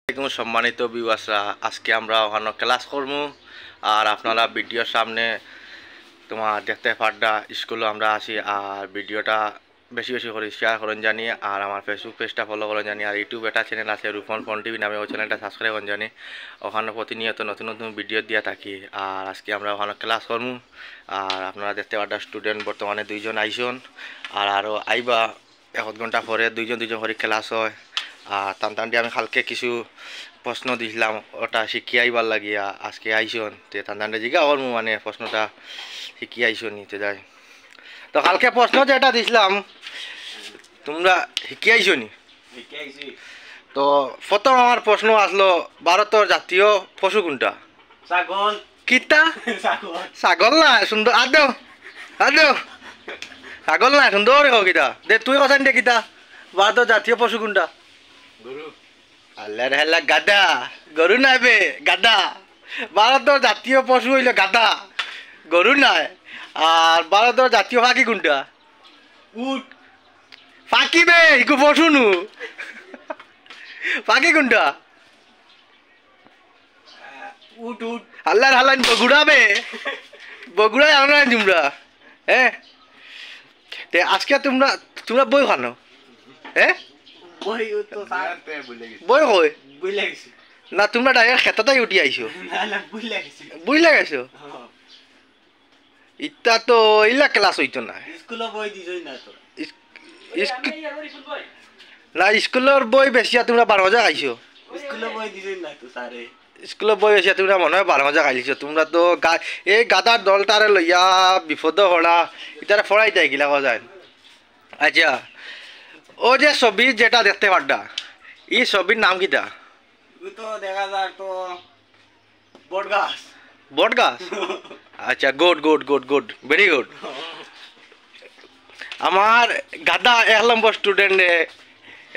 আসসালামু সম্মানিত ভিউয়ার্সরা, আজকে আমরা ওখানে ক্লাস করবো আর আপনারা ভিডিওর সামনে তোমার দেখতে পাড্ডা স্কুলে আমরা আছি। আর ভিডিওটা বেশি বেশি করে শেয়ার করেন জানি, আর আমার ফেসবুক পেজটা ফলো করেন জানি, আর ইউটিউব একটা চ্যানেল আছে রূপন ফোন টিভি নামে, ওই চ্যানেলটা সাবস্ক্রাইব করেন জানি। ওখানে প্রতিনিয়ত নতুন নতুন ভিডিও দিয়ে থাকি। আর আজকে আমরা ওখানে ক্লাস করবো আর আপনারা দেখতে পাড্ডা স্টুডেন্ট বর্তমানে 2 জন আইসন আর আরও আইবা 1 ঘন্টা পরে 2 জন করে ক্লাস হয়। আর টানটানটি আমি কালকে কিছু প্রশ্ন দিছিলাম, ওটা শিখিয়ে আইবার লাগিয়া আজকে আইসন তে টানটানটা জিজ্ঞা করবো, মানে প্রশ্নটা শিখিয়ে আইসন নিতে যাই। তো কালকে প্রশ্ন যেটা দিছিলাম তোমরা শিখিয়ে আইসো নি? তো প্রথম আমার প্রশ্ন আসলো, ভারতের জাতীয় পশু কোনটা? ছাগল। কিতা? ছাগল না, সুন্দর আদেও আদেও ছাগল না, সুন্দর হোক কিতা দে। তুই কথা দে, কিতা ভারতের জাতীয় পশু কোনটা? গরু। আল্লাহ হেল্লা গাদা, গরু নাই বে, গাদা। ভারতের জাতীয় পশু হইল গাদা, গরু নাই। আর ভারতের জাতীয় পাখি কোনটা? উট। পাখি বে, ইকু পশু নু। পাখি কোনটা? উট উট। আল্লাহর হালান বগুড়া বে, বগুড়ায় আমরা তোমরা। হ্যাঁ তে আজকে তোমরা তোমরা বই খানো? হ্যাঁ বই তো বই কই বুঝলে গেছি। না, তোমরা ডাইরেক্ট খেতাটাই উঠি আইছো? না না বুঝলে গেছি। বুঝ লাগাইছো? ইটা তো ইলা ক্লাস হইতো না। স্কুলে বই দিছই না তো। না, স্কুলের বই বেশিয়া তোমরা 12 মজা খাইছো। স্কুলে বই দিছই না তো স্যারে। স্কুলের বই বেশিয়া তোমরা মনে হয় 12 মজা খাইছো। তোমরা তো এই গাদার দলটারে লইয়া বিপদ হলা ইটারে ফড়াই দেয় গিলা যায়। আচ্ছা, ও যে ছবি যেটা দেখতে পাড্ডা, এই ছবির নাম কিটা? ও তো দেখা যায় তো বট গাছ। বট গাছ? আচ্ছা, good good good good, very good. আমার গাদা 1 নম্বর স্টুডেন্টে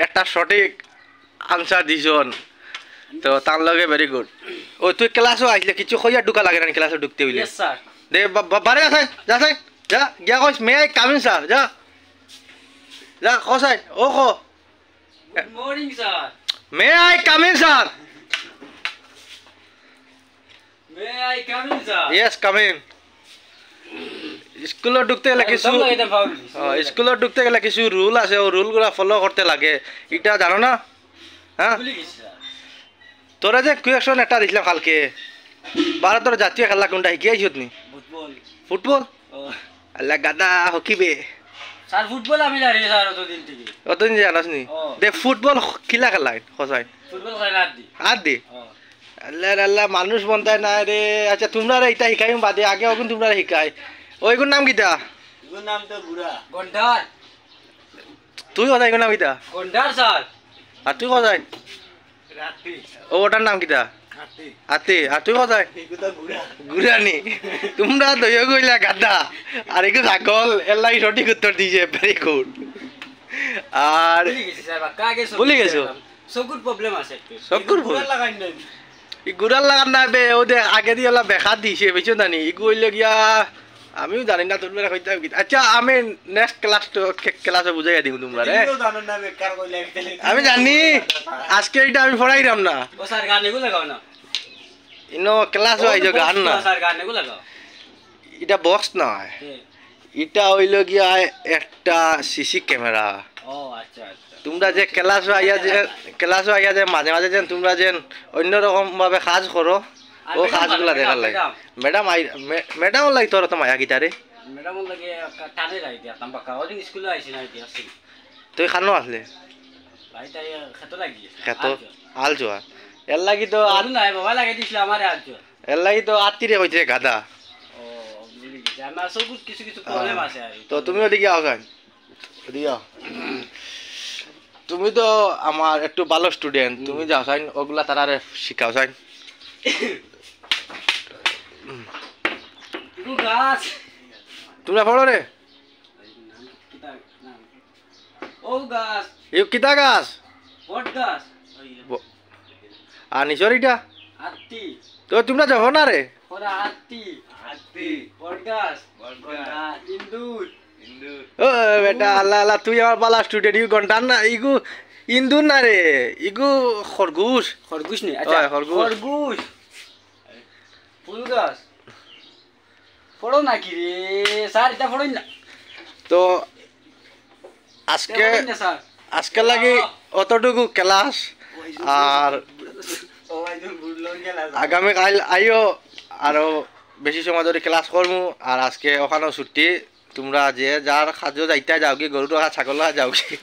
একটা সঠিক আনসার দিছন, তো তার লগে ভেরি গুড। ও তুই ক্লাসও আইসলে কিছু কইয়া ঢুকা লাগে না ক্লাসে ঢুকতে হইলে? Yes sir. দে বারে আসেন, যা সাইন যা, গিয়া কইস মে আই কামিং স্যার, যা যা কসাই ও কো good morning sir. May I coming sir. May I come in sir? Yes coming. স্কুলে ঢুকতে গেলে কিছু স্কুলে ঢুকতে গেলে কিছু রুল আছে, ও রুলগুলো ফলো করতে লাগে, এটা জানো না? হ্যাঁ, ভুলে গেছি স্যার। তোরা যে কুয়েকশন একটা দিছিলাম কালকে, ভারতের জাতীয় খেলা কোনটা শিখিয়েছ নি? ফুটবল। ফুটবল? ও আল্লাহ গাদা হকিবে। স্যার ফুটবল আমি জানি স্যার অতদিন থেকে। অতদিন জানাস নি? দে ফুটবল কিলা খেলাই সচাই? ফুটবল খেলা আর দি। আর দি? আল্লাহ আল্লাহ, মানুষ বন্ধায় না রে। আচ্ছা, তোমরা এটা শিখাই বাদে আগে ওগুন তোমরা শিখাই। ওইগুন নাম কিটা? এগুলোর নাম তো বুড়া। গন্ডার। তুই কথা এগুন নাম কিটা? গন্ডার স্যার। আর তুই কথাই? রাত্রি। ও ওটার নাম কিটা? রাত্রি। আতে। আর তুই কথাই? এগুলো বুড়া। গুরানি। তোমরা দইয়া গইলা গাদা আর এগুলো ছাগল, এলাই সঠিক উত্তর দিছে, ভেরি গুড। আর ভুলে গেছি স্যার, বাক্কা আগে ভুলে গেছো? চকুর প্রবলেম আছে একটু। চকুর বুড়া লাগাই নাই। ই গুড়ার লাগান না বে, ও দে আগে দিয়ে ওলা বেখা দিছে, বুঝছো জানি ইগু হইলে গিয়া আমিও জানি না তোমরা কইতে। আচ্ছা, আমি নেক্সট ক্লাসে বুঝাইয়া দিম তোমরা রে। এগুলো জানো না বেকার কইলে গেলে। আমি জানি আজকে এটা আমি পড়াইরাম না। ও স্যার গান এগুলো লাগাও না। ইনো ক্লাস হইছে গান না, স্যার গান এগুলো লাগাও। এটা বক্স নয়, এটা হইল গিয়া একটা সিসি ক্যামেরা। ও আচ্ছা আচ্ছা। তোমরা যে ক্লাস আইয়া যে মাঝে মাঝে যেন তোমরা যেন অন্যরকম ভাবে কাজ করো, ও কাজগুলা দেখার লাগে। ম্যাডাম লাগে তোর তো মায়া গিটারে। ম্যাডাম লাগে টানে রাই দিয়া তাম বাক্কা ওদিন স্কুলে আইছি না দিয়া আসি। তুই খানো আসলে ভাই তাই খেতে লাগি। খেত আল যোয়া এর লাগি তো আর নাই বাবা লাগে দিছিল আমারে আজ। এর লাগি তো আত্মীরে কইছে গাদা। ও বুঝলি গেছি, আমার সব কিছু কিছু প্রবলেম আছে আর। তো তুমি ওদিকে আও যান, ওদিকে আও। তুমি তো আমার একটু ভালো স্টুডেন্ট, তুমি যাও সাইন ওগুলা তারারে শিখাও সাইন। গাছ তোমরা পড়ো রে। ও গাছ ইউ কিতা গাছ? বট গাছ। আর নিচরিটা হাতি। তো তোমরা যাবো না রে? ওরা হাতি হাতি বট গাছ বট গাছ ইন্দুর ইন্দুর। ও বেটা আল্লাহ আল্লাহ, তুই আমার ভালো স্টুডেন্ট, ইউ ঘন্টা না ইগু ইন্দুর না রে ইগু খরগোশ খরগোশ নেই হয়, খরগোশ। খরগোশ ফুল গাছ পড়ো নাকি রে স্যার এটা পড়ই না তো আজকে পড়ই না স্যার আজকে লাগি অতটুকু ক্লাস আর ও ভাই তুমি ভুললো গেলা আগামী কাল আইও আরো বেশি সময় ধরে ক্লাস করমু আর আজকে ওখানেও ছুটি তোমরা যে যার খাদ্য যাইতে যাও কি গরু ছাগল যাও কি